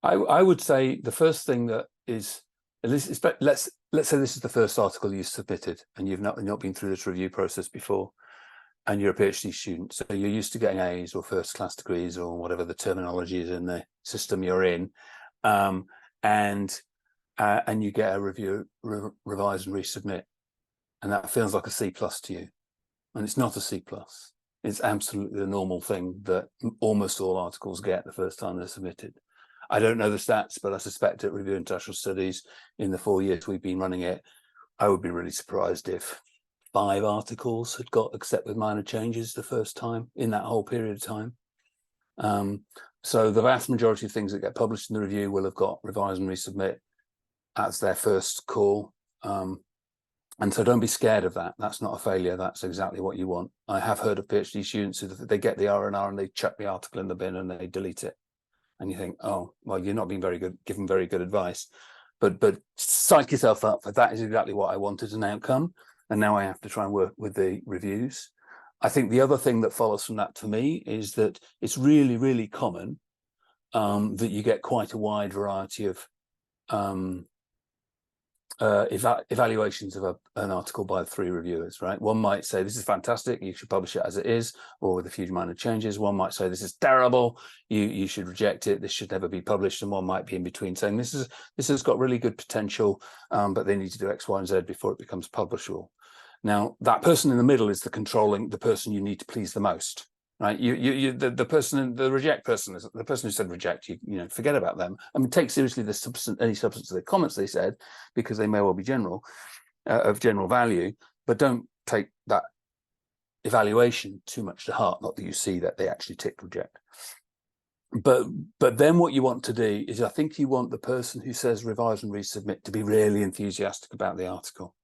I would say the first thing that is, let's say this is the first article you submitted and you've not been through this review process before, and you're a PhD student, so you're used to getting A's or first class degrees or whatever the terminology is in the system you're in, and you get a review, revise and resubmit, and that feels like a C+ to you, and it's not a C+. It's absolutely the normal thing that almost all articles get the first time they're submitted. I don't know the stats, but I suspect at Review International Studies, in the 4 years we've been running it, I would be really surprised if 5 articles had got accept with minor changes the first time in that whole period of time. So the vast majority of things that get published in the review will have got revise and resubmit as their first call. And so don't be scared of that. That's not a failure. That's exactly what you want. I have heard of PhD students who they get the R&R and they chuck the article in the bin and they delete it. And you think, oh, well, you're not being very good, given very good advice. But psych yourself up, for that is exactly what I wanted, an outcome. And now I have to try and work with the reviews. I think the other thing that follows from that for me is that it's really, really common that you get quite a wide variety of evaluations of an article by 3 reviewers, right? One might say, this is fantastic, you should publish it as it is, or with a few minor changes. One might say, this is terrible, you should reject it, this should never be published. And one might be in between saying, this has got really good potential, but they need to do X, Y, and Z before it becomes publishable. Now, that person in the middle is the person you need to please the most, right? The person, the reject person, is the person who said reject. You forget about them. I mean, take seriously any substance of the comments they said, because they may well be general, of general value, but don't take that evaluation too much to heart. Not that you see that they actually tick reject. But then what you want to do is, I think you want the person who says revise and resubmit to be really enthusiastic about the article.